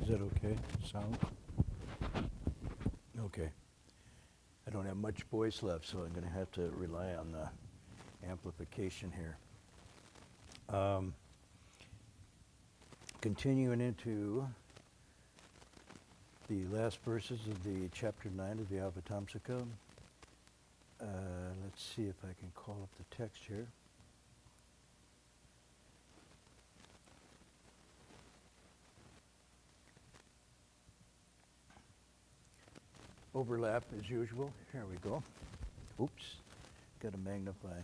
Is that okay? Sound? Okay. I don't have much voice left, so I'm going to have to rely on the amplification here. Continuing into the last verses of the chapter 9 of the Avatamsaka. Let's see if I can call up the text here. Overlap as usual. Here we go. Oops, got to magnify.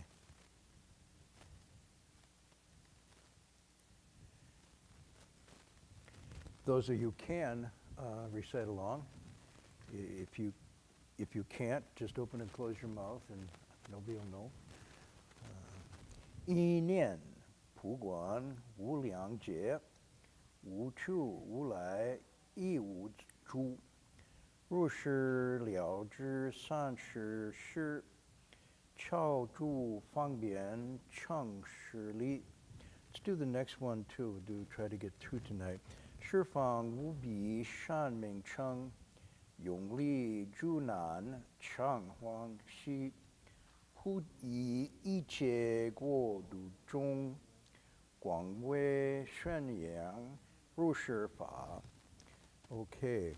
Those of you who can recite along. If you can't, just open and close your mouth, and nobody will know. 一念普观无量劫，无处无来亦无诸。入世了知三世事，超诸方便称实力。Let's do the next one too. Try to get through tonight. 十方无比善名称，用力诸难常欢喜。普以一切国度中，广为宣扬如是法。Okay.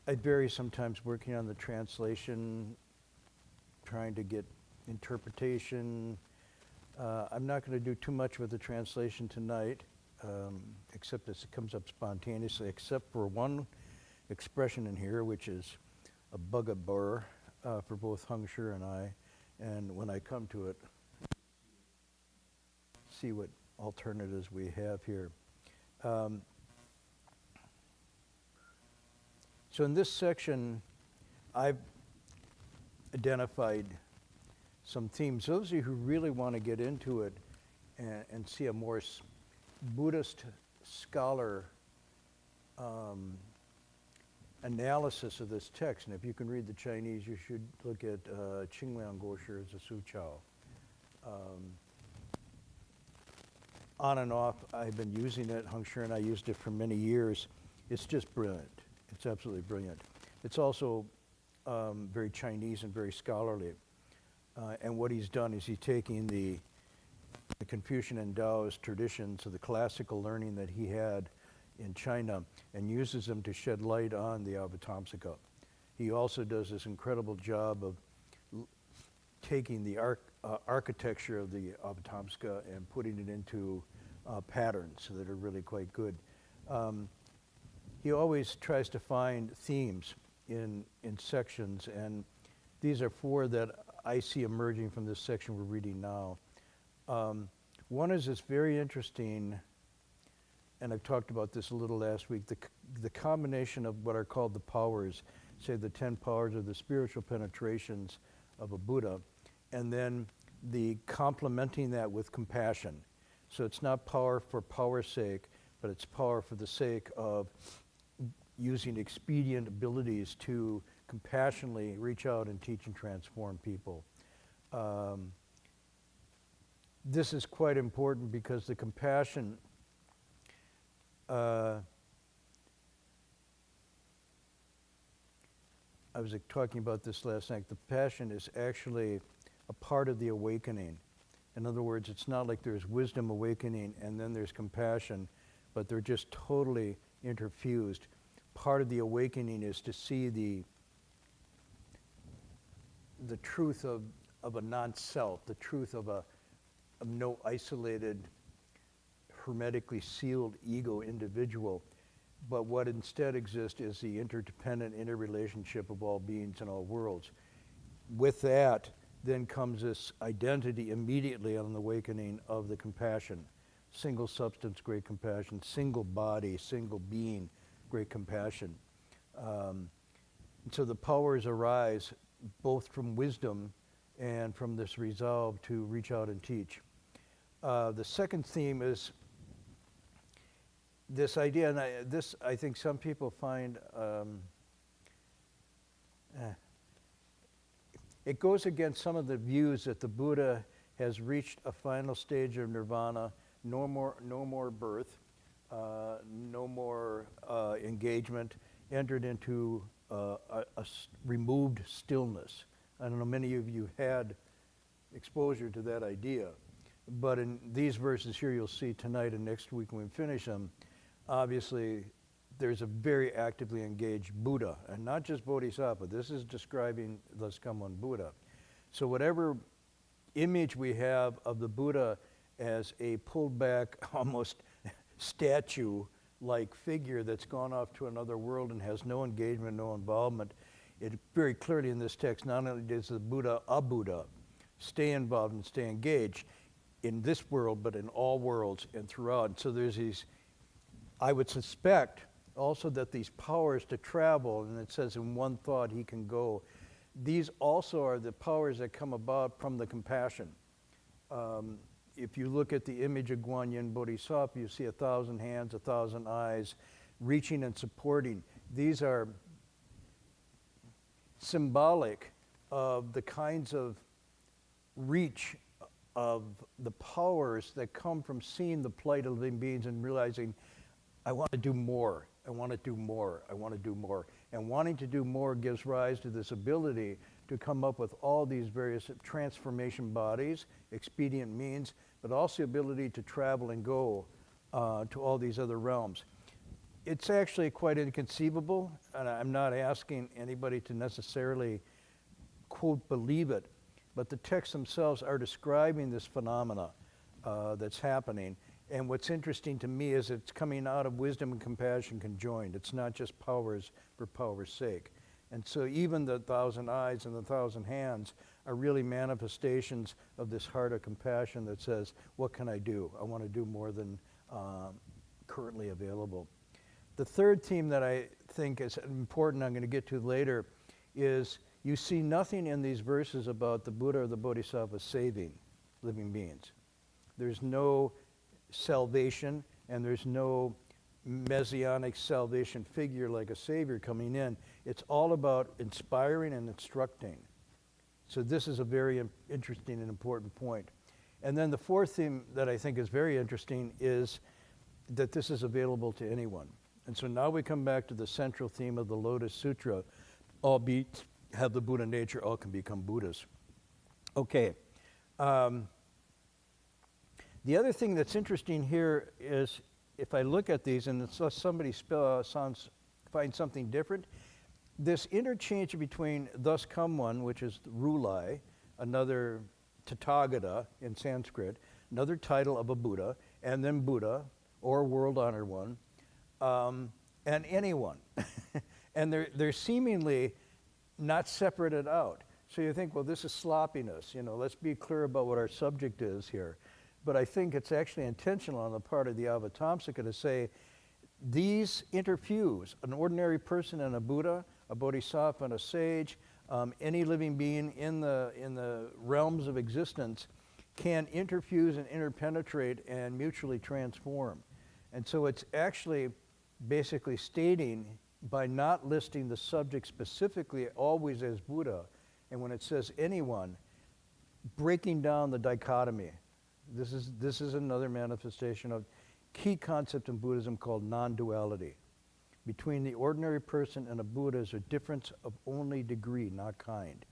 I vary sometimes working on the translation, trying to get interpretation. I'm not going to do too much with the translation tonight, except as it comes up spontaneously, except for one expression in here, which is a bugaboo for both Heng Sure and I. And when I come to it, see what alternatives we have here. So in this section, I've identified some themes. Those of you who really want to get into it and see a more Buddhist scholar analysis of this text, and if you can read the Chinese, you should look at Qingliang Guoshi's Su Chao. On and off, I've been using it. Heng Sure and I used it for many years. It's just brilliant. It's absolutely brilliant. It's also very Chinese and very scholarly. And what he's done is he's taking the Confucian and Taoist traditions of the classical learning that he had in China and uses them to shed light on the Avatamsaka. He also does this incredible job of taking the architecture of the Avatamsaka and putting it into patterns that are really quite good. He always tries to find themes in sections, and these are four that I see emerging from this section we're reading now. One is this very interesting, and I've talked about this a little last week, the combination of what are called the powers, say the 10 powers or the spiritual penetrations of a Buddha, and then the complementing that with compassion. So it's not power for power's sake, but it's power for the sake of using expedient abilities to compassionately reach out and teach and transform people. This is quite important because the compassion I was talking about this last night. The passion is actually a part of the awakening. In other words, it's not like there's wisdom awakening and then there's compassion, but they're just totally interfused. Part of the awakening is to see the truth of a non-self, the truth of no isolated, hermetically sealed ego individual. But what instead exists is the interdependent interrelationship of all beings in all worlds. With that, then comes this identity immediately on the awakening of the compassion. Single substance, great compassion. Single body, single being, great compassion. And so the powers arise both from wisdom and from this resolve to reach out and teach. The second theme is this idea, and I think some people find it goes against some of the views that the Buddha has reached a final stage of nirvana, no more birth, no more engagement, entered into removed stillness. I don't know, many of you had exposure to that idea, but in these verses here you'll see tonight and next week when we finish them, obviously there's a very actively engaged Buddha, and not just Bodhisattva. This is describing thus come one Buddha. So whatever image we have of the Buddha as a pulled back, almost statue-like figure that's gone off to another world and has no engagement, no involvement, it very clearly in this text, not only does the Buddha, a Buddha, stay involved and stay engaged in this world, but in all worlds and throughout. And so there's these, I would suspect also that these powers to travel, and it says in one thought he can go, these also are the powers that come about from the compassion. If you look at the image of Guanyin Bodhisattva, you see 1,000 hands, 1,000 eyes, reaching and supporting. These are symbolic of the kinds of reach of the powers that come from seeing the plight of living beings and realizing, I want to do more, I want to do more, I want to do more. And wanting to do more gives rise to this ability to come up with all these various transformation bodies, expedient means, but also the ability to travel and go to all these other realms. It's actually quite inconceivable, and I'm not asking anybody to necessarily, quote, believe it, but the texts themselves are describing this phenomena that's happening. And what's interesting to me is it's coming out of wisdom and compassion conjoined. It's not just powers for power's sake. And so even the 1,000 eyes and the 1,000 hands are really manifestations of this heart of compassion that says, what can I do? I want to do more than currently available. The third theme that I think is important, I'm going to get to later, is you see nothing in these verses about the Buddha or the Bodhisattva saving living beings. There's no salvation, and there's no messianic salvation figure like a savior coming in. It's all about inspiring and instructing. So this is a very interesting and important point. And then the fourth theme that I think is very interesting is that this is available to anyone. And so now we come back to the central theme of the Lotus Sutra, all have the Buddha nature, all can become Buddhas. Okay. The other thing that's interesting here is if I look at these, and unless somebody finds something different, this interchange between thus come one, which is Rulai, another Tathagata in Sanskrit, another title of a Buddha, and then Buddha, or world honored one, and anyone. And they're seemingly not separated out. So you think, well, this is sloppiness. Let's be clear about what our subject is here. But I think it's actually intentional on the part of the Avatamsaka to say these interfuse an ordinary person and a Buddha, a Bodhisattva and a sage, any living being in the realms of existence can interfuse and interpenetrate and mutually transform. And so it's actually basically stating, by not listing the subject specifically always as Buddha, and when it says anyone, breaking down the dichotomy. This is another manifestation of key concept in Buddhism called non-duality. Between the ordinary person and a Buddha is a difference of only degree, not kind.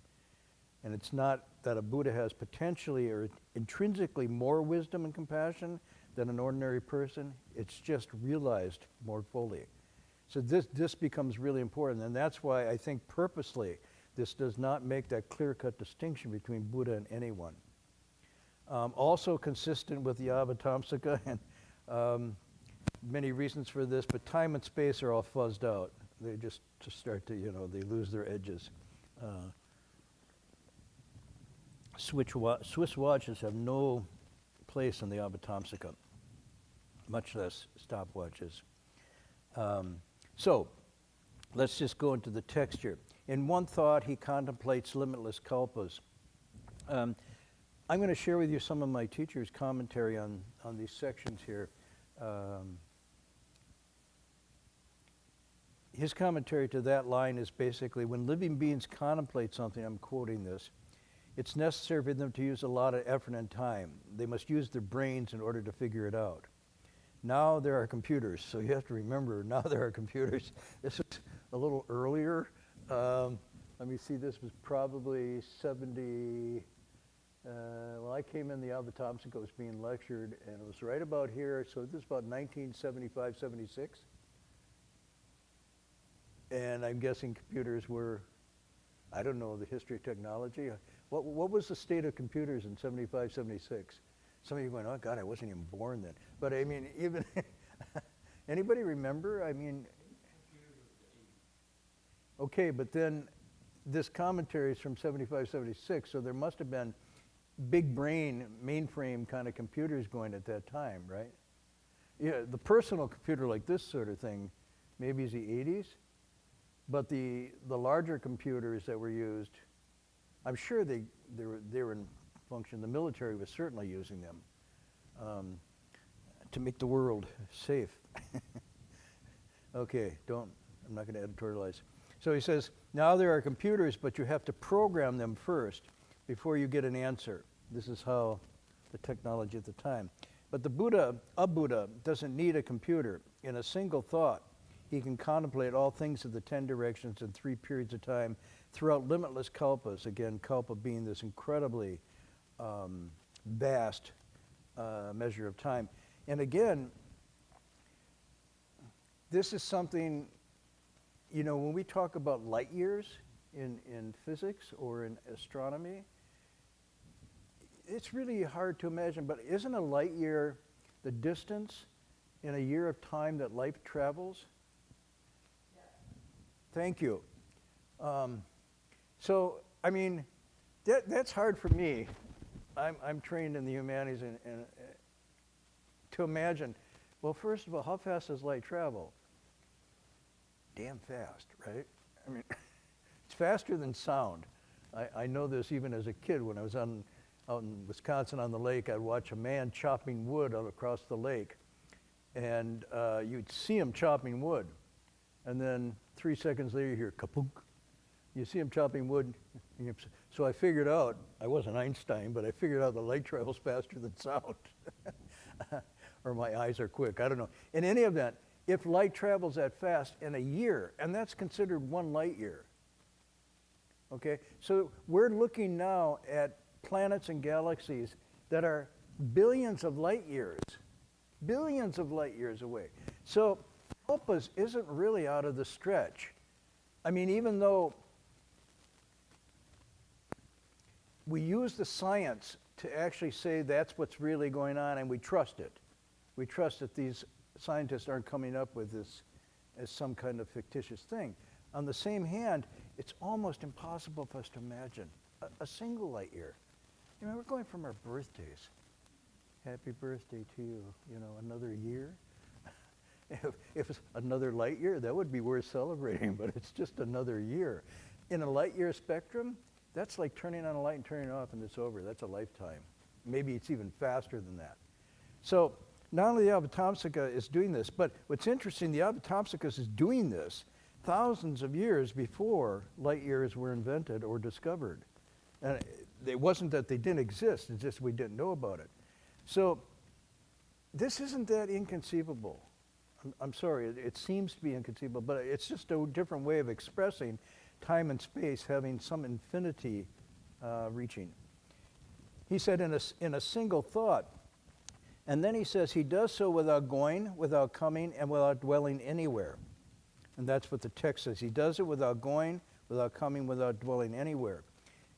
And it's not that a Buddha has potentially or intrinsically more wisdom and compassion than an ordinary person. It's just realized more fully. So this becomes really important, and that's why I think purposely this does not make that clear-cut distinction between Buddha and anyone. Also consistent with the Avatamsaka, and many reasons for this, but time and space are all fuzzed out. They just start to, they lose their edges. Swiss watches have no place in the Avatamsaka, much less stopwatches. So let's just go into the text here. In one thought, he contemplates limitless kalpas. I'm going to share with you some of my teacher's commentary on these sections here. His commentary to that line is basically, when living beings contemplate something, I'm quoting this, it's necessary for them to use a lot of effort and time. They must use their brains in order to figure it out. Now there are computers, so you have to remember, now there are computers. This is a little earlier. Let me see, this was probably 70, well, I came in, the Avatamsaka was being lectured, and it was right about here, so this is about 1975, 76. And I'm guessing computers were, I don't know the history of technology. What was the state of computers in 75, 76? Some of you going, oh God, I wasn't even born then. But I mean, even, anybody remember? I mean, okay, but then this commentary is from 75, 76, so there must have been big brain, mainframe kind of computers going at that time, right? Yeah, the personal computer like this sort of thing, maybe is the 80s, but the larger computers that were used, I'm sure they were in function. The military was certainly using them to make the world safe. Okay, I'm not going to editorialize. So he says, now there are computers, but you have to program them first before you get an answer. This is how the technology at the time. But a Buddha doesn't need a computer. In a single thought, he can contemplate all things of the 10 directions in 3 periods of time throughout limitless kalpas. Again, kalpa being this incredibly vast measure of time. And again, this is something, you know, when we talk about light years in physics or in astronomy, it's really hard to imagine, but isn't a light year the distance in a year of time that light travels? Yes. Thank you. So, I mean, that's hard for me. I'm trained in the humanities and to imagine, well, first of all, how fast does light travel? Damn fast, right? I mean, it's faster than sound. I know this even as a kid. When I was out in Wisconsin on the lake, I'd watch a man chopping wood out across the lake. And you'd see him chopping wood. And then 3 seconds later, you hear kapunk. You see him chopping wood. So I figured out, I wasn't Einstein, but I figured out the light travels faster than sound. Or my eyes are quick, I don't know. In any event, if light travels that fast in a year, and that's considered 1 light year, okay? So we're looking now at planets and galaxies that are billions of light years away. So kalpas isn't really out of the stretch. I mean, even though we use the science to actually say that's what's really going on, and we trust it. We trust that these scientists aren't coming up with this as some kind of fictitious thing. On the same hand, it's almost impossible for us to imagine a single light year. You know, we're going from our birthdays. Happy birthday to you, you know, another year. If it's another light year, that would be worth celebrating, but it's just another year. In a light year spectrum, that's like turning on a light and turning it off and it's over. That's a lifetime. Maybe it's even faster than that. So not only the Avatamsaka is doing this, but what's interesting, the Avatamsaka is doing this thousands of years before light years were invented or discovered. And it wasn't that they didn't exist, it's just we didn't know about it. So this isn't that inconceivable. I'm sorry, it seems to be inconceivable, but it's just a different way of expressing time and space having some infinity reaching. He said in a single thought, and then he says he does so without going, without coming, and without dwelling anywhere. And that's what the text says. He does it without going, without coming, without dwelling anywhere.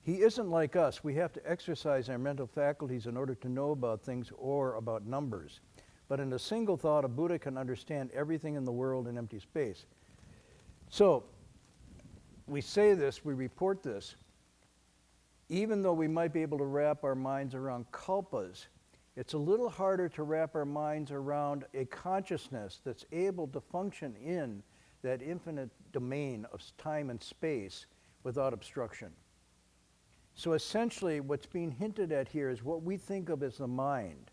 He isn't like us. We have to exercise our mental faculties in order to know about things or about numbers. But in a single thought, a Buddha can understand everything in the world in empty space. So we say this, we report this, even though we might be able to wrap our minds around kalpas, it's a little harder to wrap our minds around a consciousness that's able to function in that infinite domain of time and space without obstruction. So essentially, what's being hinted at here is what we think of as the mind.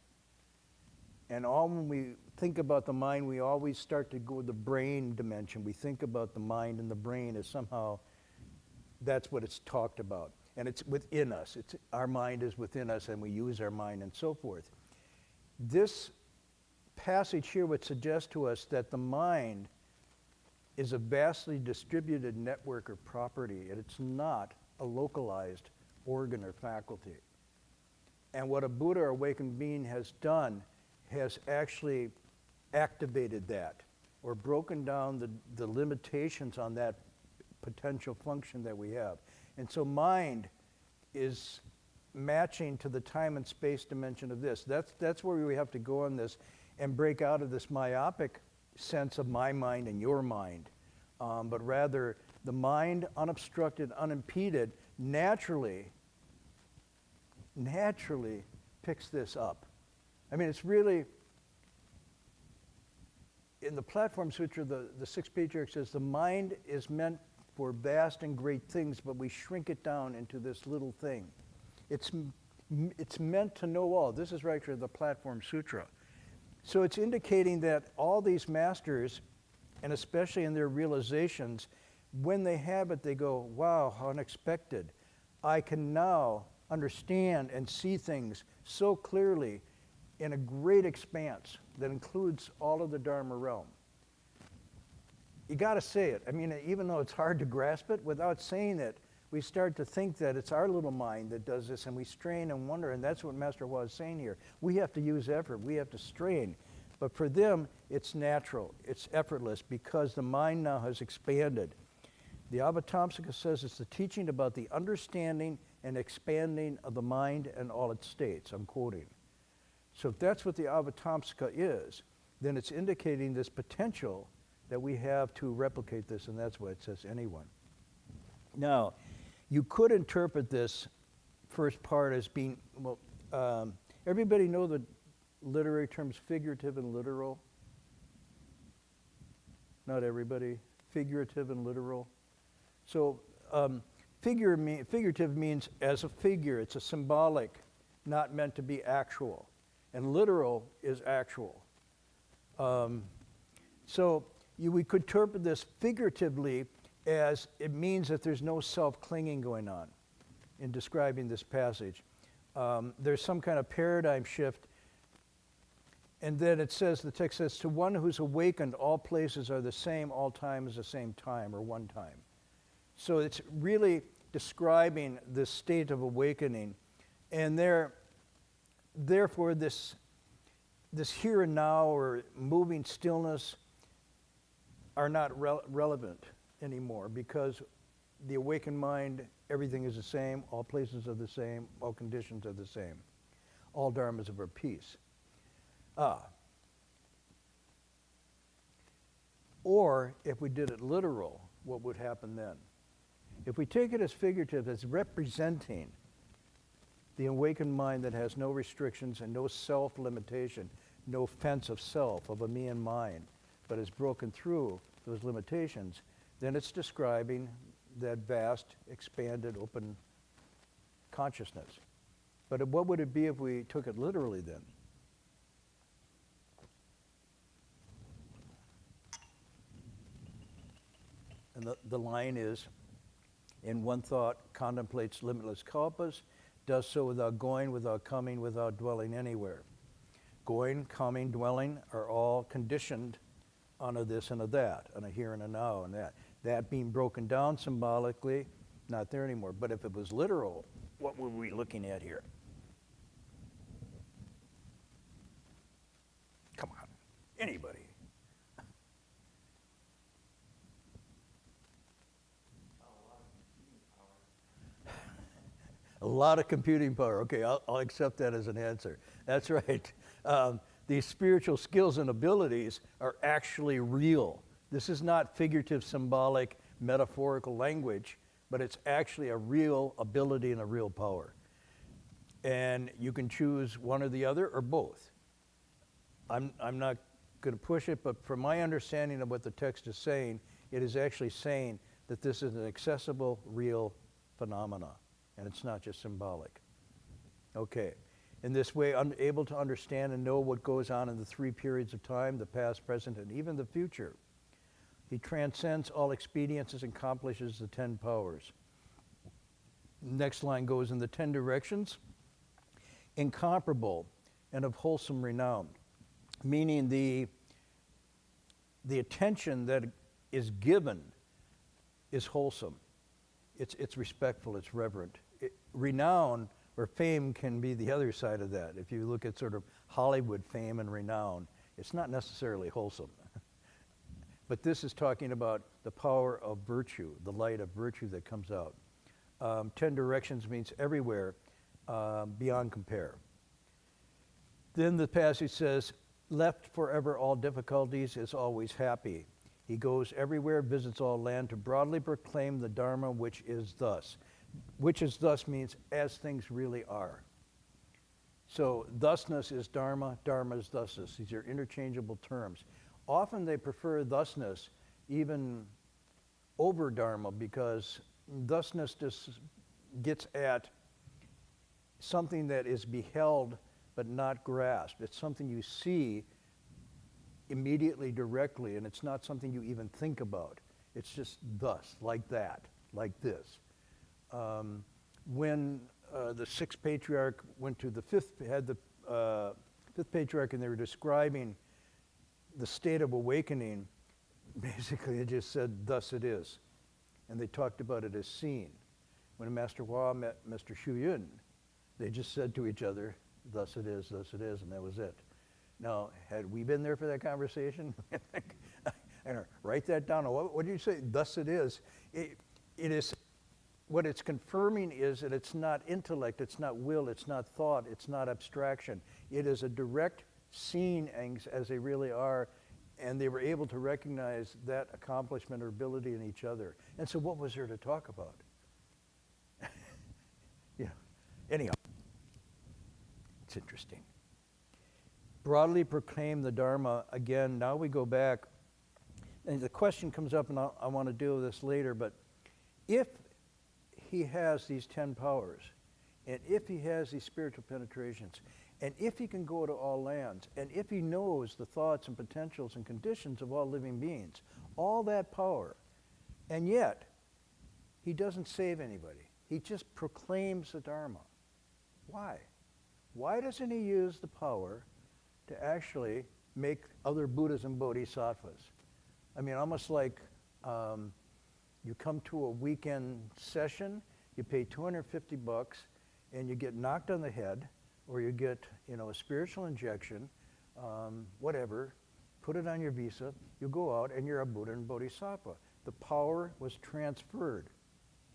And when we think about the mind, we always start to go with the brain dimension. We think about the mind and the brain as somehow that's what it's talked about. and it's within us. Our mind is within us, and we use our mind and so forth. This passage here would suggest to us that the mind is a vastly distributed network or property, and it's not a localized organ or faculty. And what a Buddha or awakened being has done has actually activated that, or broken down the limitations on that potential function that we have. And so mind is matching to the time and space dimension of this. That's where we have to go on this and break out of this myopic sense of my mind and your mind, but rather the mind, unobstructed, unimpeded, naturally picks this up. I mean, it's really, in the Platform Sutra, the Sixth Patriarch says the mind is meant for vast and great things, but we shrink it down into this little thing. It's meant to know all. This is right from the Platform Sutra. So it's indicating that all these masters, and especially in their realizations, when they have it, they go, wow, how unexpected. I can now understand and see things so clearly in a great expanse that includes all of the Dharma realm. You got to say it. I mean, even though it's hard to grasp it, without saying it, we start to think that it's our little mind that does this, and we strain and wonder, and that's what Master Hua is saying here. We have to use effort. We have to strain. But for them, it's natural. It's effortless because the mind now has expanded. The Avatamsaka says it's the teaching about the understanding and expanding of the mind and all its states. I'm quoting. So if that's what the Avatamsaka is, then it's indicating this potential that we have to replicate this, and that's why it says anyone. Now, you could interpret this first part as being, well, everybody know the literary terms figurative and literal? Not everybody. Figurative and literal. So figurative means as a figure. It's a symbolic, not meant to be actual. And literal is actual. So we could interpret this figuratively as it means that there's no self-clinging going on in describing this passage. There's some kind of paradigm shift. And then it says, the text says, to one who's awakened, all places are the same, all time is the same time, or one time. So it's really describing this state of awakening. And therefore, this here and now, or moving stillness, are not relevant anymore, because the awakened mind, everything is the same, all places are the same, all conditions are the same. All dharmas are of peace. Or if we did it literal, what would happen then? If we take it as figurative, as representing the awakened mind that has no restrictions and no self-limitation, no fence of self, of a me and mine, but has broken through those limitations, then it's describing that vast, expanded, open consciousness. But what would it be if we took it literally then? And the line is, in one thought contemplates limitless kalpas, does so without going, without coming, without dwelling anywhere. Going, coming, dwelling are all conditioned on a this and a that, on a here and a now and that. That being broken down symbolically, not there anymore. But if it was literal, what were we looking at here? Come on, anybody. A lot of computing power. Okay, I'll accept that as an answer. That's right. These spiritual skills and abilities are actually real. This is not figurative, symbolic, metaphorical language, but it's actually a real ability and a real power. And you can choose one or the other or both. I'm not going to push it, but from my understanding of what the text is saying, it is actually saying that this is an accessible, real phenomena. And it's not just symbolic. Okay. In this way, able to understand and know what goes on in the three periods of time, the past, present, and even the future. He transcends all expediences and accomplishes the 10 powers. Next line goes, in the 10 directions, incomparable and of wholesome renown, meaning the attention that is given is wholesome. It's respectful, it's reverent. Renown or fame can be the other side of that. If you look at sort of Hollywood fame and renown, it's not necessarily wholesome. But this is talking about the power of virtue, the light of virtue that comes out. 10 directions means everywhere, beyond compare. Then the passage says, left forever all difficulties, is always happy. He goes everywhere, visits all land to broadly proclaim the Dharma, which is thus. Which is thus means as things really are. So thusness is Dharma, Dharma is thusness. These are interchangeable terms. Often they prefer thusness even over Dharma because thusness just gets at something that is beheld but not grasped. It's something you see immediately, directly, and it's not something you even think about. It's just thus, like that, like this. When the sixth patriarch went to the fifth patriarch, and they were describing the state of awakening, basically it just said, thus it is. And they talked about it as seen. When Master Hua met Mr. Xu Yun, they just said to each other, thus it is, and that was it. Now, had we been there for that conversation? Write that down. What did you say? Thus it is. It is. What it's confirming is that it's not intellect, it's not will, it's not thought, it's not abstraction. It is a direct seeing as they really are, and they were able to recognize that accomplishment or ability in each other. And so what was there to talk about? Yeah. Anyhow, it's interesting. Broadly proclaim the Dharma. Again, now we go back, and the question comes up, and I want to deal with this later, but if he has these 10 powers, and if he has these spiritual penetrations, and if he can go to all lands, and if he knows the thoughts and potentials and conditions of all living beings, all that power, and yet he doesn't save anybody. He just proclaims the Dharma. Why? Why doesn't he use the power to actually make other Buddhas and Bodhisattvas? I mean, almost like you come to a weekend session, you pay $250, and you get knocked on the head, or you get, a spiritual injection, whatever, put it on your visa, you go out and you're a Buddha and Bodhisattva. The power was transferred.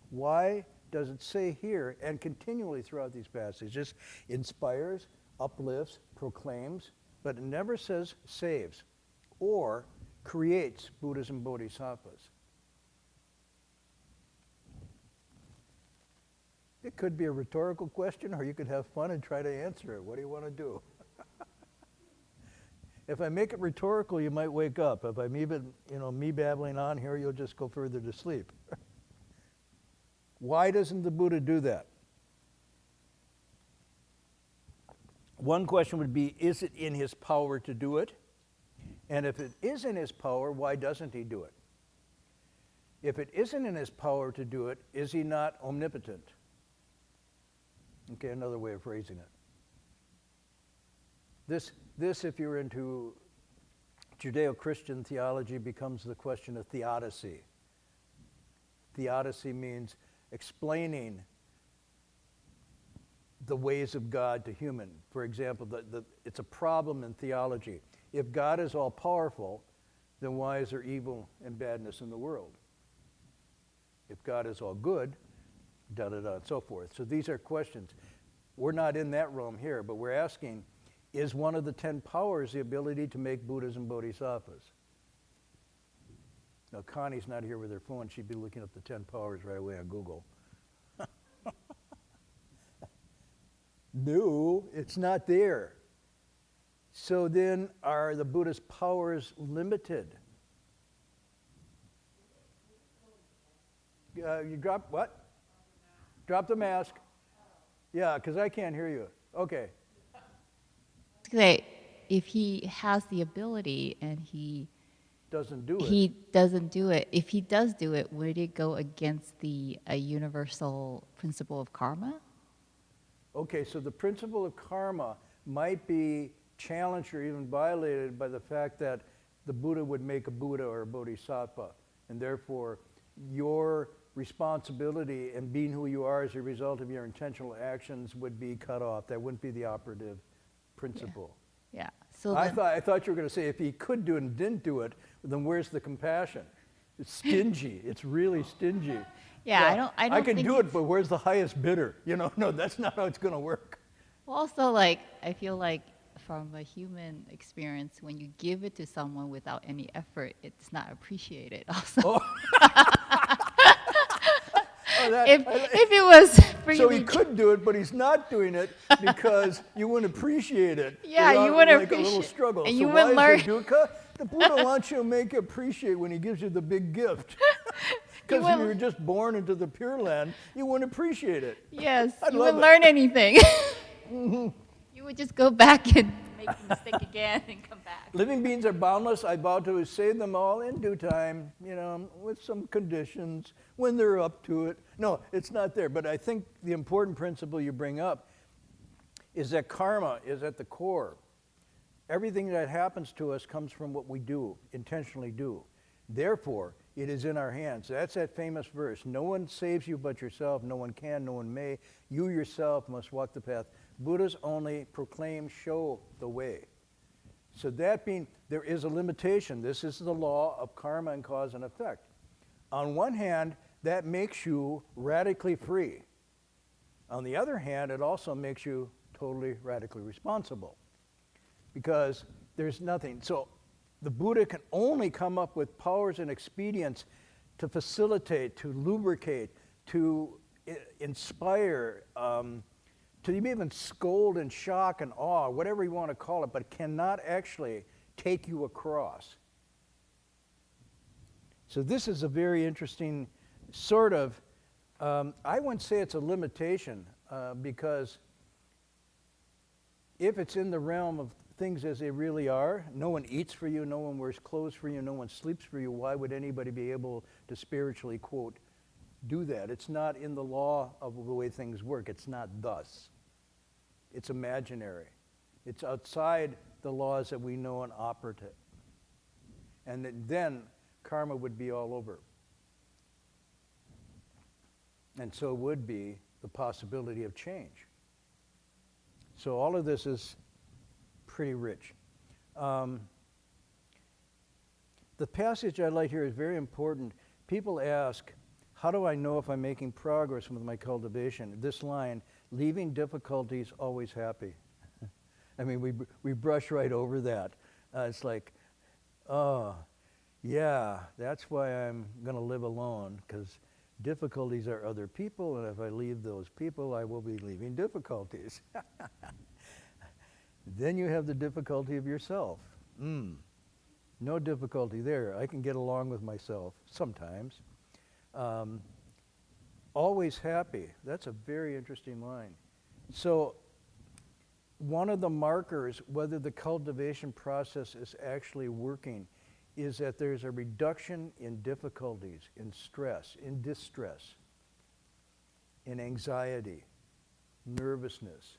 Why does it say here, and continually throughout these passages, inspires, uplifts, proclaims, but it never says saves or creates Buddhas and Bodhisattvas? It could be a rhetorical question, or you could have fun and try to answer it. What do you want to do? If I make it rhetorical, you might wake up. If I'm even, me babbling on here, you'll just go further to sleep. Why doesn't the Buddha do that? One question would be, is it in his power to do it? And if it is in his power, why doesn't he do it? If it isn't in his power to do it, is he not omnipotent? Okay, another way of phrasing it. This, if you're into Judeo-Christian theology, becomes the question of theodicy. Theodicy means explaining the ways of God to human. For example, it's a problem in theology. If God is all-powerful, then why is there evil and badness in the world? If God is all good, da-da-da, and so forth. So these are questions. We're not in that realm here, but we're asking, is one of the 10 powers the ability to make Buddhas and Bodhisattvas? Now, Connie's not here with her phone. She'd be looking up the 10 powers right away on Google. No, it's not there. So then, are the Buddha's powers limited? You drop what? Drop the mask. Yeah, because I can't hear you. Okay. If he has the ability and he doesn't do it. He doesn't do it. If he does do it, would it go against the universal principle of karma? Okay, so the principle of karma might be challenged or even violated by the fact that the Buddha would make a Buddha or a Bodhisattva, and therefore your responsibility and being who you are as a result of your intentional actions would be cut off. That wouldn't be the operative principle. Yeah. So I thought you were going to say if he could do it and didn't do it, then where's the compassion? It's stingy. It's really stingy. yeah, I don't can think do it, but where's the highest bidder? No, that's not how it's going to work. Also, like, I feel like from a human experience, when you give it to someone without any effort, it's not appreciated also. If it was freely... So he could do it, but he's not doing it because you wouldn't appreciate it. Yeah, you wouldn't like appreciate a little struggle. and so you why wouldn't is learn... it dukkha? The Buddha wants you to make you appreciate when he gives you the big gift. Because if you were just born into the Pure Land, you wouldn't appreciate it. Yes, you love wouldn't it. learn anything. You would just go back and make the mistake again and come back. Living beings are boundless. I vow to save them all in due time, with some conditions when they're up to it. No, it's not there. But I think the important principle you bring up is that karma is at the core. Everything that happens to us comes from what we do, intentionally do. Therefore, it is in our hands. That's that famous verse. No one saves you but yourself. No one can, no one may. You yourself must walk the path. Buddhas only proclaim, show the way. So that being, there is a limitation. This is the law of karma and cause and effect. On one hand, that makes you radically free. On the other hand, it also makes you totally radically responsible because there's nothing. So the Buddha can only come up with powers and expedients to facilitate, to lubricate, to inspire, to even scold and shock and awe, whatever you want to call it, but cannot actually take you across. So this is a very interesting sort of, I wouldn't say it's a limitation, because if it's in the realm of things as they really are, no one eats for you, no one wears clothes for you, no one sleeps for you, why would anybody be able to spiritually, quote, do that? It's not in the law of the way things work. It's not thus. It's imaginary. It's outside the laws that we know and operate. And then karma would be all over. And so would be the possibility of change. So all of this is pretty rich. The passage I like here is very important. People ask, how do I know if I'm making progress with my cultivation? This line, leaving difficulties always happy. I mean, we brush right over that. It's like, oh, yeah, that's why I'm going to live alone, because difficulties are other people, and if I leave those people, I will be leaving difficulties. Then you have the difficulty of yourself. No difficulty there. I can get along with myself sometimes. Always happy. That's a very interesting line. So one of the markers whether the cultivation process is actually working is that there's a reduction in difficulties, in stress, in distress, in anxiety, nervousness.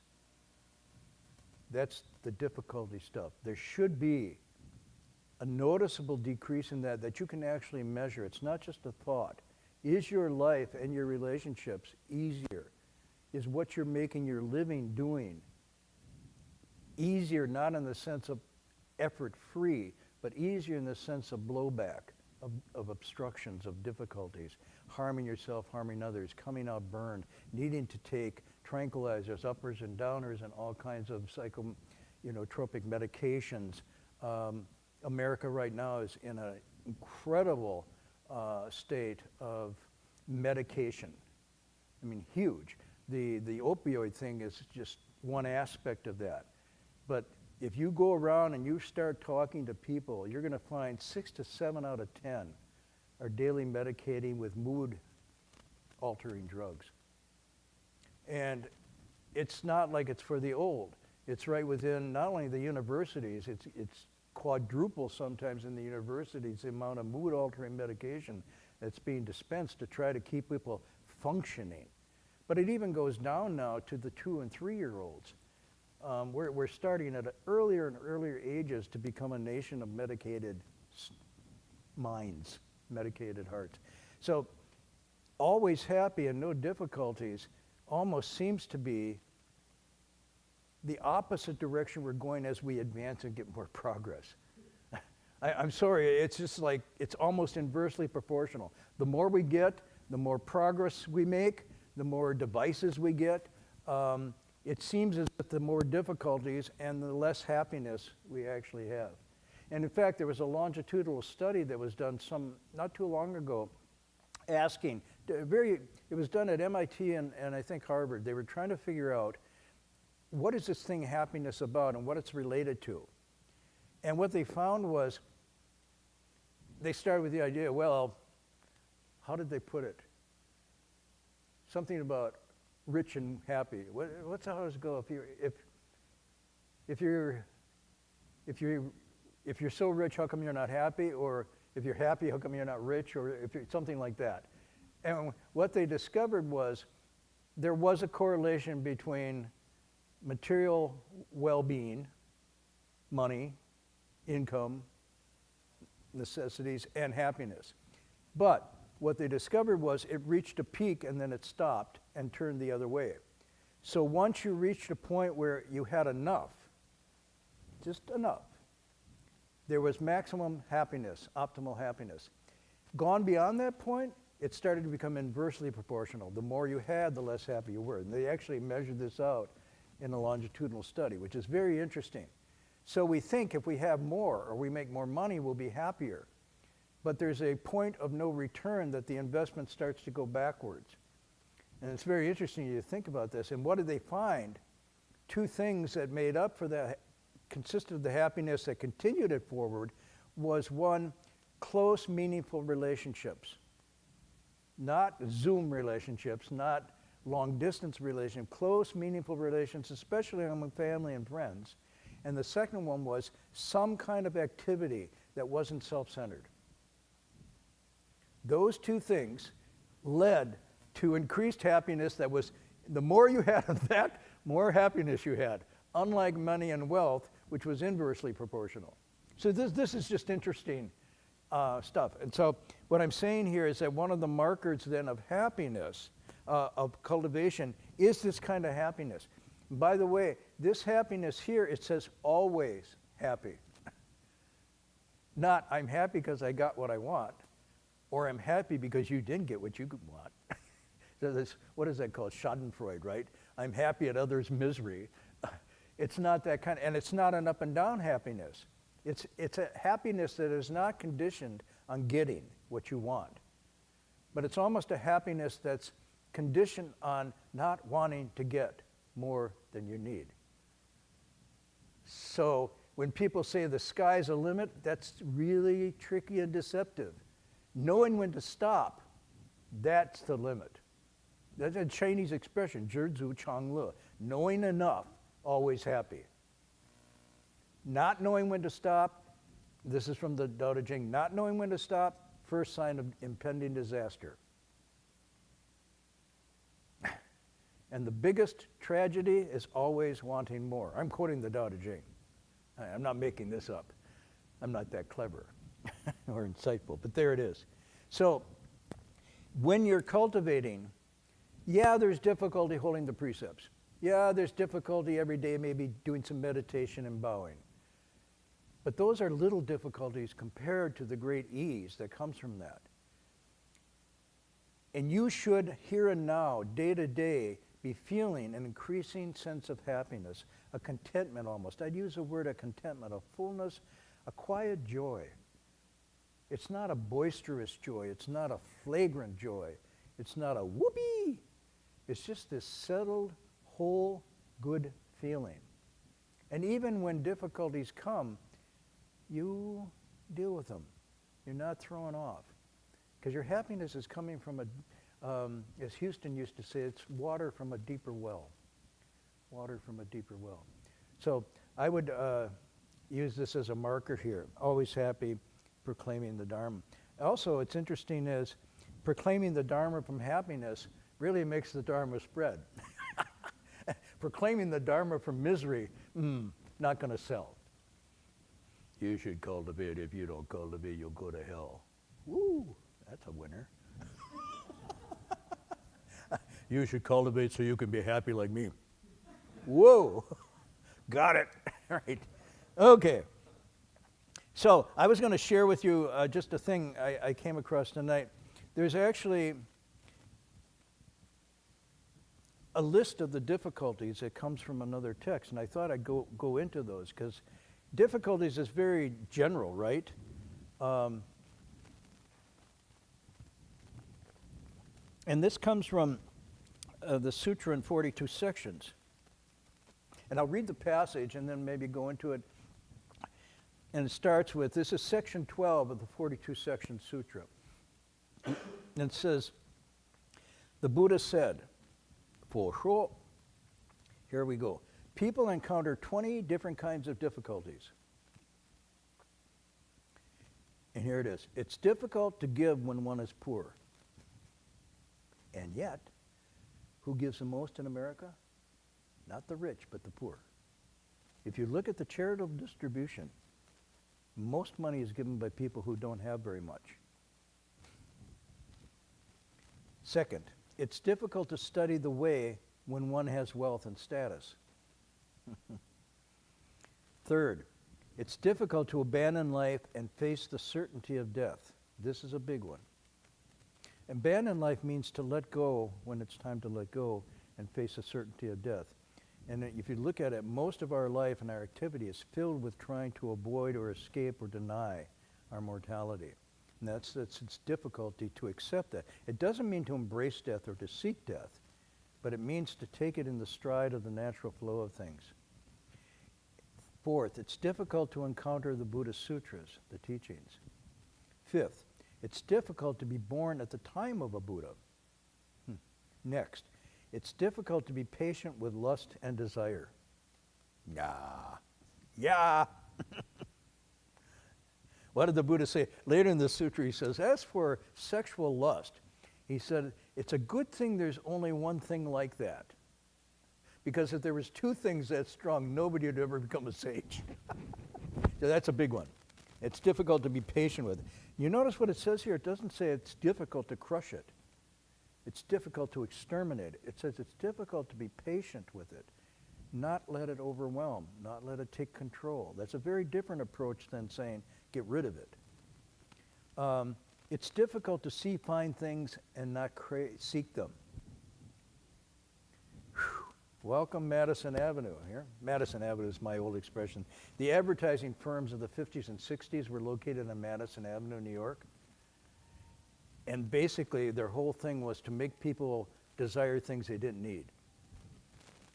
That's the difficulty stuff. There should be a noticeable decrease in that you can actually measure. It's not just a thought. Is your life and your relationships easier? Is what you're making your living doing easier, not in the sense of effort-free, but easier in the sense of blowback, of obstructions, of difficulties, harming yourself, harming others, coming out burned, needing to take tranquilizers, uppers and downers, and all kinds of psychotropic medications. America right now is in an incredible state of medication. I mean, huge. The opioid thing is just one aspect of that. But if you go around and you start talking to people, you're going to find 6 to 7 out of 10 are daily medicating with mood-altering drugs. And it's not like it's for the old. It's right within not only the universities, it's quadruple sometimes in the universities the amount of mood-altering medication that's being dispensed to try to keep people functioning. But it even goes down now to the 2 and 3-year-olds. We're starting at earlier and earlier ages to become a nation of medicated minds, medicated hearts. So always happy and no difficulties almost seems to be the opposite direction we're going as we advance and get more progress. I'm sorry, it's just like, it's almost inversely proportional. The more we get, the more progress we make, the more devices we get. It seems as if the more difficulties and the less happiness we actually have. And in fact, there was a longitudinal study that was done not too long ago, asking, it was done at MIT and I think Harvard. They were trying to figure out, what is this thing happiness about and what it's related to? And what they found was, they started with the idea, well, how did they put it? Something about rich and happy. What's how does it go? If you're so rich, how come you're not happy? Or if you're happy, how come you're not rich? Or if you're, something like that. And what they discovered was there was a correlation between material well-being, money, income, necessities, and happiness. But what they discovered was it reached a peak and then it stopped and turned the other way. So once you reached a point where you had enough, just enough, there was maximum happiness, optimal happiness. Gone beyond that point, it started to become inversely proportional. The more you had, the less happy you were. And they actually measured this out in a longitudinal study, which is very interesting. So we think if we have more or we make more money, we'll be happier. But there's a point of no return that the investment starts to go backwards. And it's very interesting to think about this. And what did they find? 2 things that made up for that, consisted of the happiness that continued it forward, was 1, close, meaningful relationships. Not Zoom relationships, not long-distance relationships, close, meaningful relations, especially among family and friends. And the second one was some kind of activity that wasn't self-centered. Those 2 things led to increased happiness that was, the more you had of that, more happiness you had, unlike money and wealth, which was inversely proportional. So this is just interesting stuff. And so what I'm saying here is that one of the markers then of happiness, of cultivation, is this kind of happiness. By the way, this happiness here, it says always happy. Not I'm happy because I got what I want, or I'm happy because you didn't get what you could want. So this, what is that called? Schadenfreude, right? I'm happy at others' misery. It's not that kind, and it's not an up and down happiness. It's a happiness that is not conditioned on getting what you want. But it's almost a happiness that's conditioned on not wanting to get more than you need. So when people say the sky's a limit, that's really tricky and deceptive. Knowing when to stop, that's the limit. That's a Chinese expression, 知足常乐. Knowing enough, always happy. Not knowing when to stop, this is from the Tao Te Ching, not knowing when to stop, first sign of impending disaster. And the biggest tragedy is always wanting more. I'm quoting the Tao Te Ching. I'm not making this up. I'm not that clever or insightful, but there it is. So when you're cultivating, yeah, there's difficulty holding the precepts. Yeah, there's difficulty every day maybe doing some meditation and bowing. But those are little difficulties compared to the great ease that comes from that. And you should, here and now, day to day, be feeling an increasing sense of happiness, a contentment almost. I'd use the word a contentment, a fullness, a quiet joy. It's not a boisterous joy. It's not a flagrant joy. It's not a whoopee. It's just this settled, whole, good feeling. And even when difficulties come, you deal with them. You're not thrown off. Because your happiness is coming from as Houston used to say, it's water from a deeper well. Water from a deeper well. So I would use this as a marker here. Always happy, proclaiming the Dharma. Also, it's interesting is proclaiming the Dharma from happiness really makes the Dharma spread. Proclaiming the Dharma from misery, not going to sell. You should cultivate. If you don't cultivate, you'll go to hell. Woo, that's a winner. You should cultivate so you can be happy like me. Whoa, got it. All right. Okay. So I was going to share with you just a thing I came across tonight. There's actually a list of the difficulties that comes from another text, and I thought I'd go into those because difficulties is very general, right? And this comes from the sutra in 42 sections. And I'll read the passage and then maybe go into it. And it starts with, this is section 12 of the 42 section sutra. And it says, the Buddha said, for sure, here we go. People encounter 20 different kinds of difficulties. And here it is. It's difficult to give when one is poor. And yet, who gives the most in America? Not the rich, but the poor. If you look at the charitable distribution, most money is given by people who don't have very much. Second, it's difficult to study the way when one has wealth and status. Third, it's difficult to abandon life and face the certainty of death. This is a big one. Abandon life means to let go when it's time to let go and face the certainty of death. And if you look at it, most of our life and our activity is filled with trying to avoid or escape or deny our mortality. And it's difficulty to accept that. It doesn't mean to embrace death or to seek death, but it means to take it in the stride of the natural flow of things. Fourth, it's difficult to encounter the Buddhist sutras, the teachings. Fifth, it's difficult to be born at the time of a Buddha. Next, it's difficult to be patient with lust and desire. Yeah. What did the Buddha say? Later in the sutra he says, as for sexual lust, he said, it's a good thing there's only one thing like that. Because if there was two things that strong, nobody would ever become a sage. So that's a big one. It's difficult to be patient with it. You notice what it says here? It doesn't say it's difficult to crush it. It's difficult to exterminate it. It says it's difficult to be patient with it, not let it overwhelm, not let it take control. That's a very different approach than saying, get rid of it. It's difficult to see fine things and not seek them. Welcome Madison Avenue here. Madison Avenue is my old expression. The advertising firms of the 50s and 60s were located on Madison Avenue, New York. And basically their whole thing was to make people desire things they didn't need.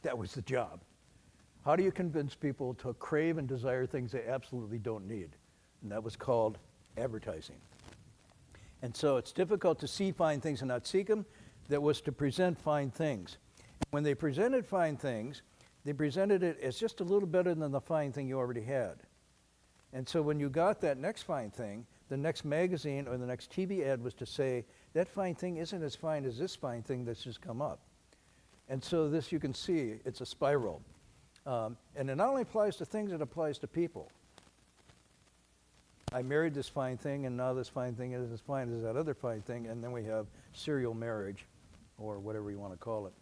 That was the job. How do you convince people to crave and desire things they absolutely don't need? And that was called advertising. And so it's difficult to see fine things and not seek them. That was to present fine things. When they presented fine things, they presented it as just a little better than the fine thing you already had. And so when you got that next fine thing, the next magazine or the next TV ad was to say, that fine thing isn't as fine as this fine thing that's just come up. And so this, you can see, it's a spiral. And it not only applies to things, it applies to people. I married this fine thing, and now this fine thing is as fine as that other fine thing, and then we have serial marriage, or whatever you want to call it.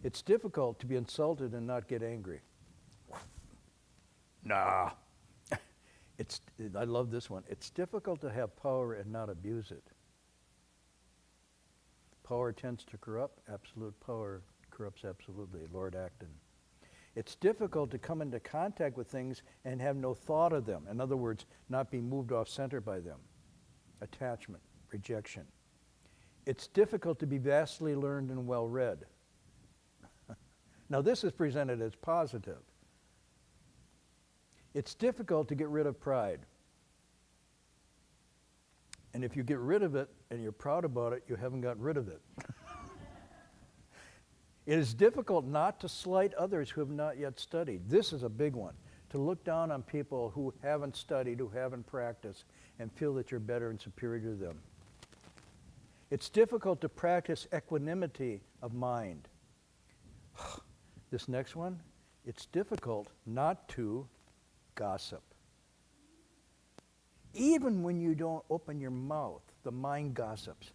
It's difficult to be insulted and not get angry. Nah. I love this one. It's difficult to have power and not abuse it. Power tends to corrupt. Absolute power corrupts absolutely. Lord Acton. It's difficult to come into contact with things and have no thought of them. In other words, not be moved off center by them. Attachment, rejection. It's difficult to be vastly learned and well read. Now this is presented as positive. It's difficult to get rid of pride. And if you get rid of it and you're proud about it, you haven't gotten rid of it. It is difficult not to slight others who have not yet studied. This is a big one. To look down on people who haven't studied, who haven't practiced, and feel that you're better and superior to them. It's difficult to practice equanimity of mind. This next one, it's difficult not to gossip. Even when you don't open your mouth, the mind gossips.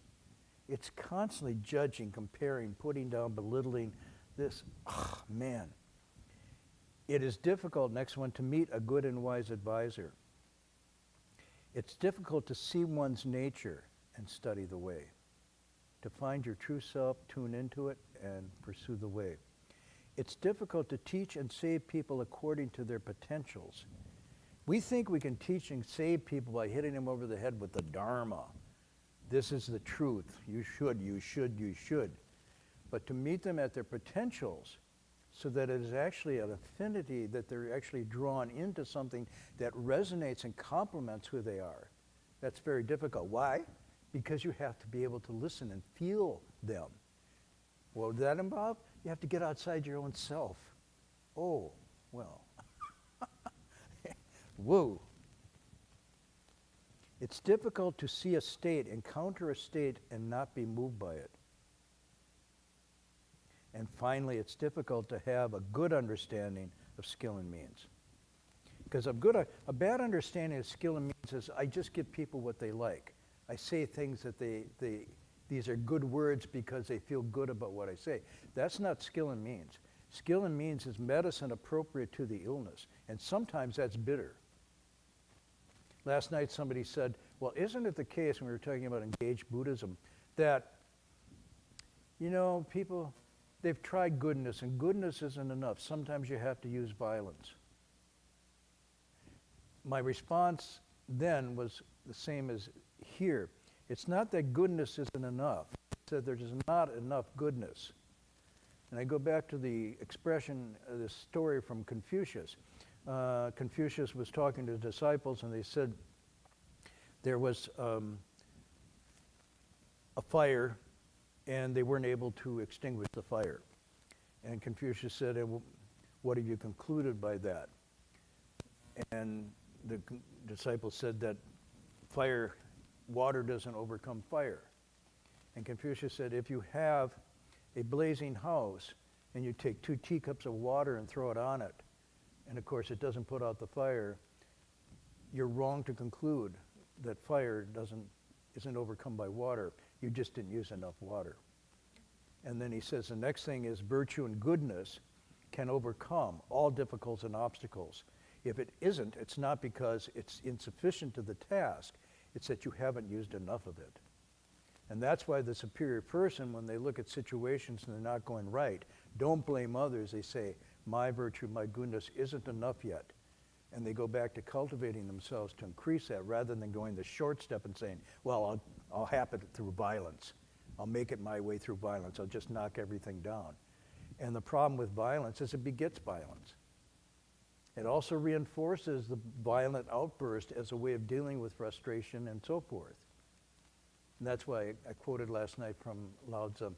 It's constantly judging, comparing, putting down, belittling this. Man. It is difficult, next one, to meet a good and wise advisor. It's difficult to see one's nature and study the way. To find your true self, tune into it, and pursue the way. It's difficult to teach and save people according to their potentials. We think we can teach and save people by hitting them over the head with the Dharma. This is the truth. You should, you should, you should. But to meet them at their potentials so that it is actually an affinity, that they're actually drawn into something that resonates and complements who they are, that's very difficult. Why? Because you have to be able to listen and feel them. What does that involve? You have to get outside your own self. Oh, well. Whoa. It's difficult to see a state, encounter a state, and not be moved by it. And finally, it's difficult to have a good understanding of skill and means. Because a bad understanding of skill and means is I just give people what they like. I say things that these are good words because they feel good about what I say. That's not skill and means. Skill and means is medicine appropriate to the illness. And sometimes that's bitter. Last night somebody said, well, isn't it the case when we were talking about engaged Buddhism that, you know, people, they've tried goodness and goodness isn't enough. Sometimes you have to use violence. My response then was the same as here. It's not that goodness isn't enough. It's that there's not enough goodness. And I go back to the expression, this story from Confucius. Confucius was talking to his disciples and they said there was a fire and they weren't able to extinguish the fire. And Confucius said, what have you concluded by that? And the disciples said that water doesn't overcome fire. And Confucius said, if you have a blazing house and you take 2 teacups of water and throw it on it, and of course it doesn't put out the fire, you're wrong to conclude that fire isn't overcome by water. You just didn't use enough water. And then he says the next thing is virtue and goodness can overcome all difficulties and obstacles. If it isn't, it's not because it's insufficient to the task, it's that you haven't used enough of it. And that's why the superior person, when they look at situations and they're not going right, don't blame others. They say, my virtue, my goodness isn't enough yet. And they go back to cultivating themselves to increase that rather than going the short step and saying, well, I'll happen through violence. I'll make it my way through violence. I'll just knock everything down. And the problem with violence is it begets violence. It also reinforces the violent outburst as a way of dealing with frustration and so forth. And that's why I quoted last night from Lao Tzu,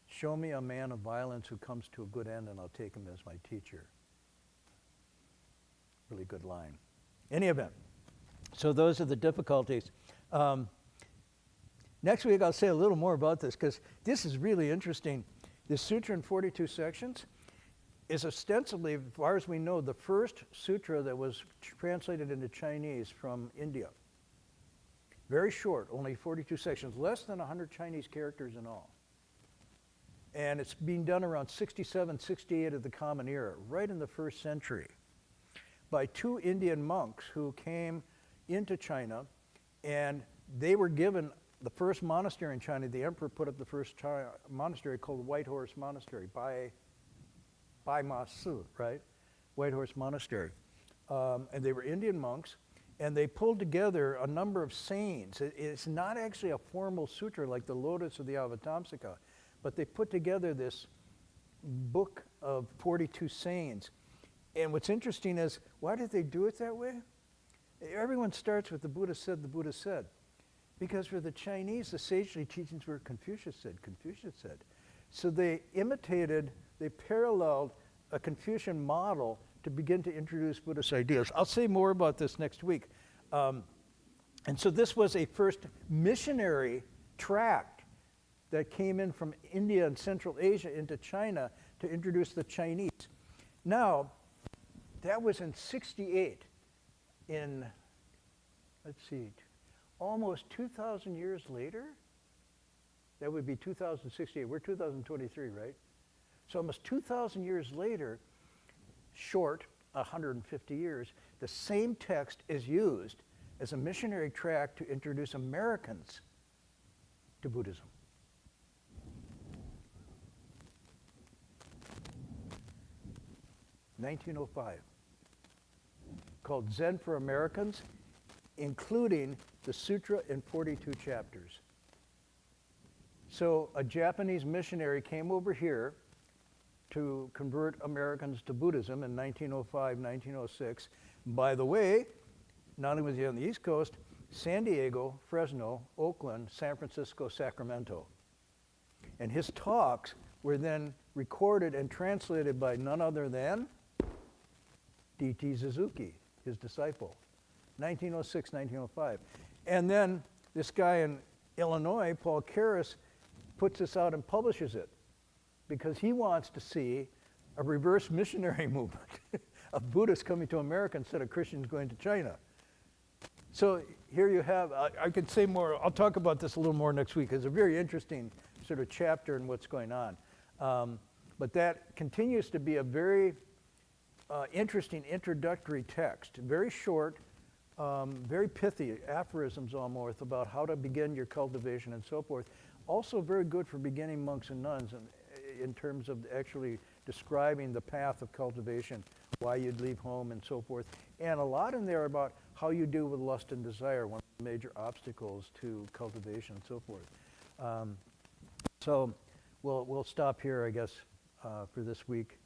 show me a man of violence who comes to a good end and I'll take him as my teacher. Really good line. Any event, so those are the difficulties. Next week I'll say a little more about this because this is really interesting. This sutra in 42 sections is ostensibly, as far as we know, the first sutra that was translated into Chinese from India. Very short, only 42 sections, less than 100 Chinese characters in all. And it's being done around 67, 68 of the Common Era, right in the 1st century, by 2 Indian monks who came into China, and they were given the first monastery in China. The emperor put up the first monastery called White Horse Monastery, Bai Ma Su, right? White Horse Monastery. And they were Indian monks, and they pulled together a number of sayings. It's not actually a formal sutra like the Lotus or the Avatamsaka, but they put together this book of 42 sayings. And what's interesting is, why did they do it that way? Everyone starts with the Buddha said, the Buddha said. Because for the Chinese, the sagely teachings were Confucius said, Confucius said. So they imitated they paralleled a Confucian model to begin to introduce Buddhist ideas. I'll say more about this next week. And so this was a first missionary tract that came in from India and Central Asia into China to introduce the Chinese. Now, that was in 68. In, let's see, almost 2,000 years later, that would be 2068. We're 2023, right? So almost 2,000 years later, short 150 years, the same text is used as a missionary tract to introduce Americans to Buddhism. (1905), called Zen for Americans, including the sutra in 42 chapters. So a Japanese missionary came over here to convert Americans to Buddhism in 1905, 1906. By the way, not only was he on the East Coast, San Diego, Fresno, Oakland, San Francisco, Sacramento. And his talks were then recorded and translated by none other than D.T. Suzuki, his disciple, 1906, 1905. And then this guy in Illinois, Paul Karras, puts this out and publishes it because he wants to see a reverse missionary movement of Buddhists coming to America instead of Christians going to China. So here you have, I could say more, I'll talk about this a little more next week. It's a very interesting sort of chapter in what's going on. But that continues to be a very interesting introductory text, very short, very pithy, aphorisms almost about how to begin your cultivation and so forth. Also very good for beginning monks and nuns in terms of actually describing the path of cultivation, why you'd leave home and so forth. And a lot in there about how you deal with lust and desire, one of the major obstacles to cultivation and so forth. So we'll stop here, I guess, for this week.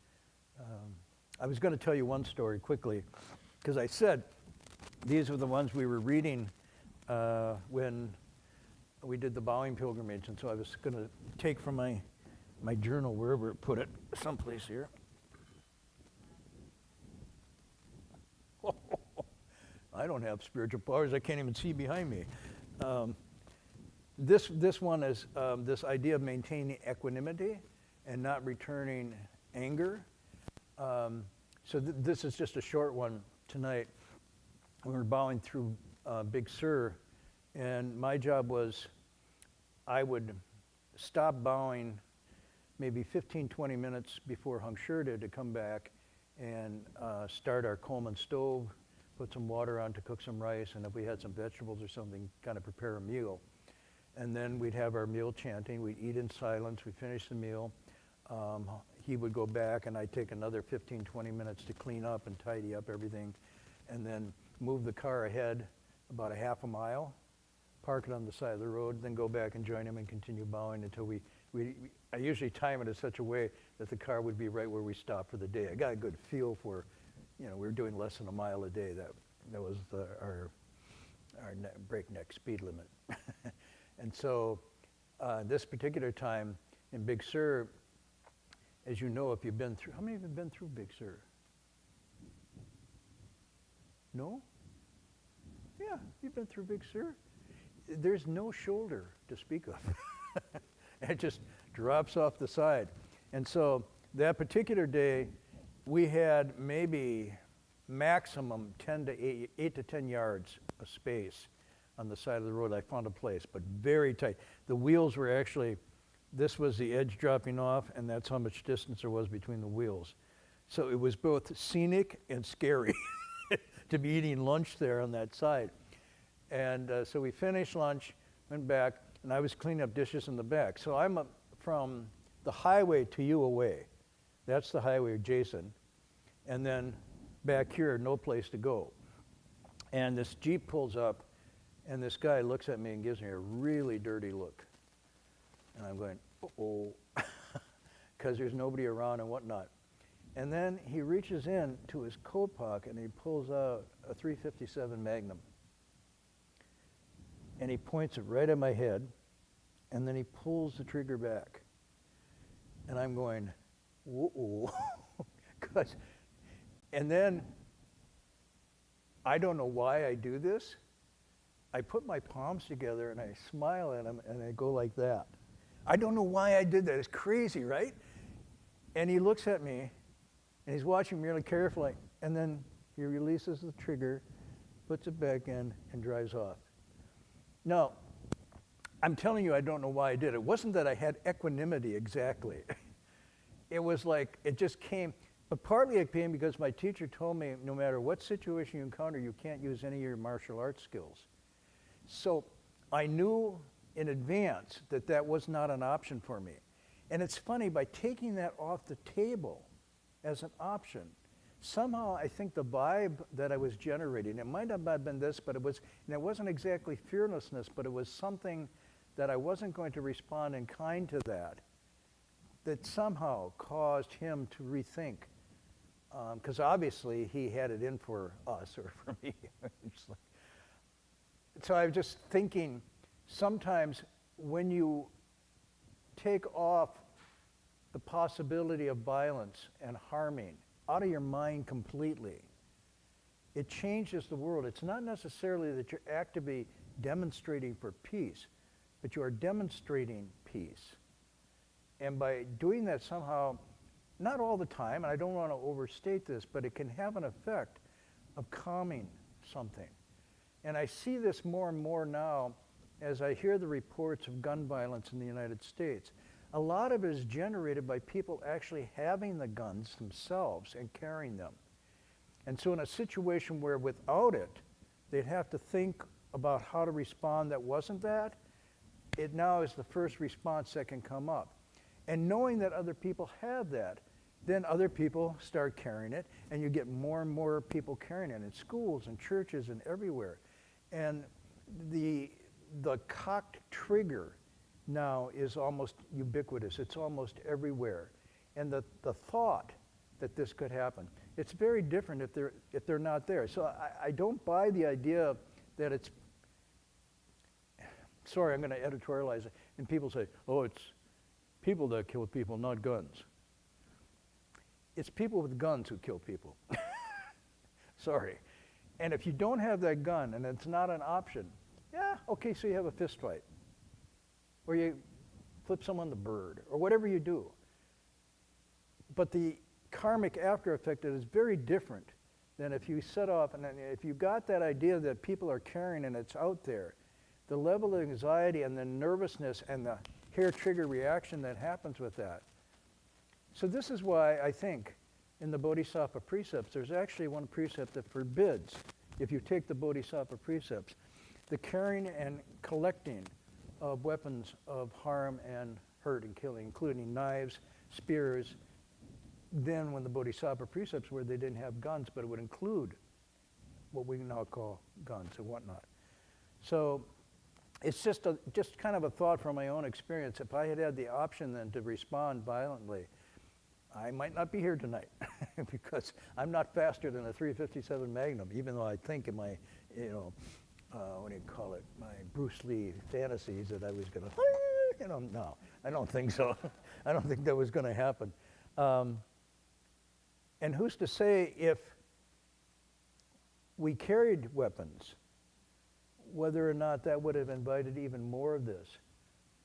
I was going to tell you one story quickly, because I said these were the ones we were reading when we did the bowing pilgrimage, and so I was going to take from my journal, wherever it put it, someplace here. I don't have spiritual powers. I can't even see behind me. This one is this idea of maintaining equanimity and not returning anger. So this is just a short one tonight. We were bowing through Big Sur, and my job was I would stop bowing maybe 15, 20 minutes before Heng Sure did to come back and start our Coleman stove, put some water on to cook some rice, and if we had some vegetables or something, kind of prepare a meal. And then we'd have our meal chanting. We'd eat in silence. We'd finish the meal. He would go back, and I'd take another 15, 20 minutes to clean up and tidy up everything, and then move the car ahead about a half a mile, park it on the side of the road, then go back and join him and continue bowing until I usually time it in such a way that the car would be right where we stopped for the day. I got a good feel for, we were doing less than a mile a day. That was our breakneck speed limit. And so this particular time in Big Sur, as you know, if you've been through, how many of you have been through Big Sur? No? Yeah, you've been through Big Sur. There's no shoulder to speak of. It just drops off the side. And so that particular day, we had maybe maximum 8 to 10 yards of space on the side of the road. I found a place, but very tight. The wheels were actually, this was the edge dropping off, and that's how much distance there was between the wheels. So it was both scenic and scary to be eating lunch there on that side. And so we finished lunch, went back, and I was cleaning up dishes in the back. So I'm up from the highway to you away. That's the highway adjacent. And then back here, no place to go. And this Jeep pulls up, and this guy looks at me and gives me a really dirty look. And I'm going, uh-oh, because there's nobody around and whatnot. And then he reaches in to his coat pocket, and he pulls out a .357 Magnum. And he points it right at my head, and then he pulls the trigger back. And I'm going, whoa, 'cause, and then I don't know why I do this. I put my palms together and I smile at him and I go like that. I don't know why I did that. It's crazy, right? And he looks at me and he's watching me really carefully, and then he releases the trigger, puts it back in, and drives off. Now, I'm telling you, I don't know why I did it. It wasn't that I had equanimity exactly. It was like, it just came, but partly it came because my teacher told me no matter what situation you encounter, you can't use any of your martial arts skills. So I knew in advance that that was not an option for me. And it's funny, by taking that off the table as an option, somehow I think the vibe that I was generating, it might not have been this, but it was, and it wasn't exactly fearlessness, but it was something that I wasn't going to respond in kind to that somehow caused him to rethink. Because obviously he had it in for us or for me. So I was just thinking, sometimes when you take off the possibility of violence and harming out of your mind completely, it changes the world. It's not necessarily that you're actively demonstrating for peace, but you are demonstrating peace. And by doing that somehow, not all the time, and I don't want to overstate this, but it can have an effect of calming something. And I see this more and more now as I hear the reports of gun violence in the United States. A lot of it is generated by people actually having the guns themselves and carrying them. And so in a situation where without it, they'd have to think about how to respond that wasn't that, it now is the first response that can come up. And knowing that other people have that, then other people start carrying it, and you get more and more people carrying it in schools and churches and everywhere. And the cocked trigger now is almost ubiquitous. It's almost everywhere. And the thought that this could happen, it's very different if they're not there. So I don't buy the idea that it's, sorry, I'm going to editorialize it, and people say, oh, it's people that kill people, not guns. It's people with guns who kill people. Sorry. And if you don't have that gun and it's not an option, yeah, okay, so you have a fist fight. Or you flip someone the bird, or whatever you do. But the karmic after effect is very different than if you set off, and if you got that idea that people are carrying and it's out there, the level of anxiety and the nervousness and the hair trigger reaction that happens with that. So this is why I think in the Bodhisattva precepts, there's actually one precept that forbids, if you take the Bodhisattva precepts, the carrying and collecting of weapons of harm and hurt and killing, including knives, spears. Then when the Bodhisattva precepts were, they didn't have guns, but it would include what we now call guns and whatnot. So it's just kind of a thought from my own experience. If I had had the option then to respond violently, I might not be here tonight because I'm not faster than a 357 Magnum, even though I think in my, what do you call it, my Bruce Lee fantasies that I was going to, no, I don't think so. I don't think that was going to happen. And who's to say if we carried weapons, whether or not that would have invited even more of this?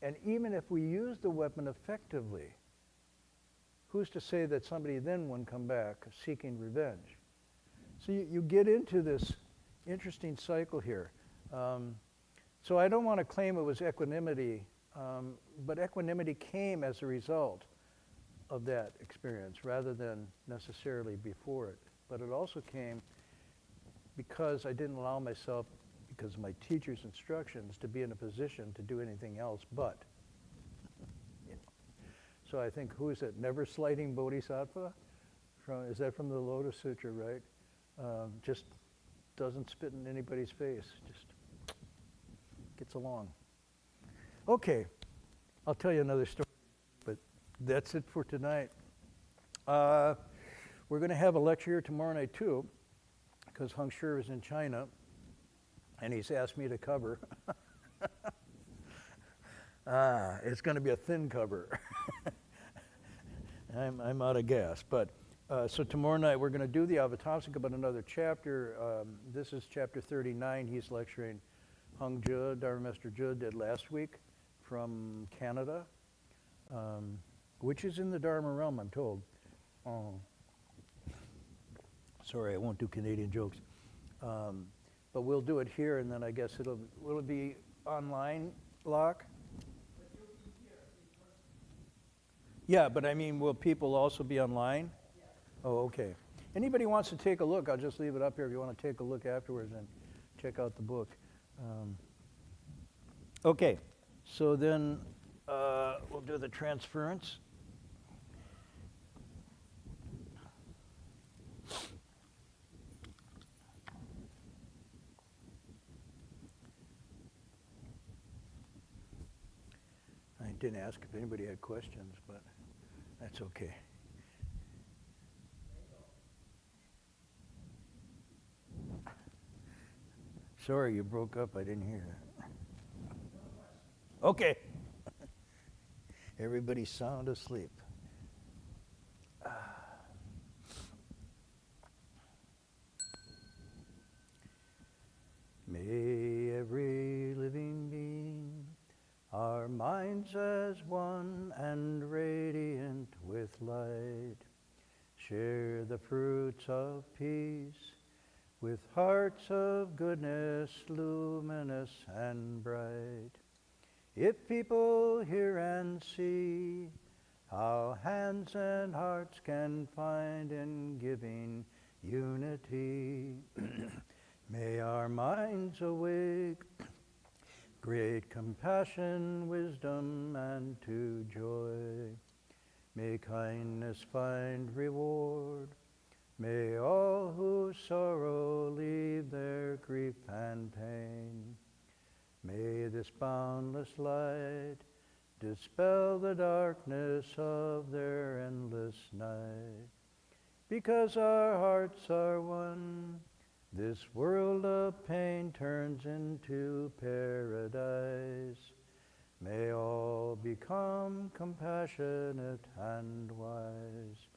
And even if we used the weapon effectively, who's to say that somebody then wouldn't come back seeking revenge? So you get into this interesting cycle here. So I don't want to claim it was equanimity, but equanimity came as a result of that experience rather than necessarily before it. But it also came because I didn't allow myself, because of my teacher's instructions, to be in a position to do anything else but. So I think, who is it? Never slighting Bodhisattva? Is that from the Lotus Sutra, right? Just doesn't spit in anybody's face, just gets along. Okay, I'll tell you another story, but that's it for tonight. We're going to have a lecture here tomorrow night too, because Heng Sure is in China, and he's asked me to cover. It's going to be a thin cover. I'm out of gas. But so tomorrow night we're going to do the Avatamsaka, but another chapter. This is chapter 39. He's lecturing Hung Jud, our Master Jud did last week from Canada, which is in the Dharma realm, I'm told. Sorry, I won't do Canadian jokes. But we'll do it here, and then I guess will it be online, Locke? Yeah, but I mean, will people also be online? Yes. Oh, okay. Anybody wants to take a look, I'll just leave it up here if you want to take a look afterwards and check out the book. Okay, so then we'll do the transference. I didn't ask if anybody had questions, but that's okay. Sorry, you broke up. I didn't hear that. Okay. Everybody's sound asleep. May every living being, our minds as one and radiant with light, share the fruits of peace with hearts of goodness, luminous and bright. If people hear and see how hands and hearts can find in giving unity, may our minds awake great compassion, wisdom, and to joy. May kindness find reward. May all who sorrow leave their grief and pain. May this boundless light dispel the darkness of their endless night. Because our hearts are one, this world of pain turns into paradise. May all become compassionate and wise.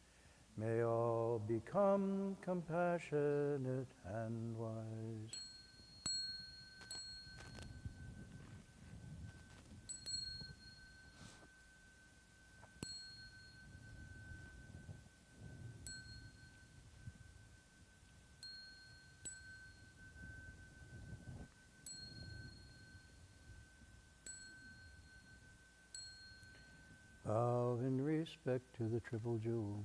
May all become compassionate and wise. Bow in respect to the Triple Jewel.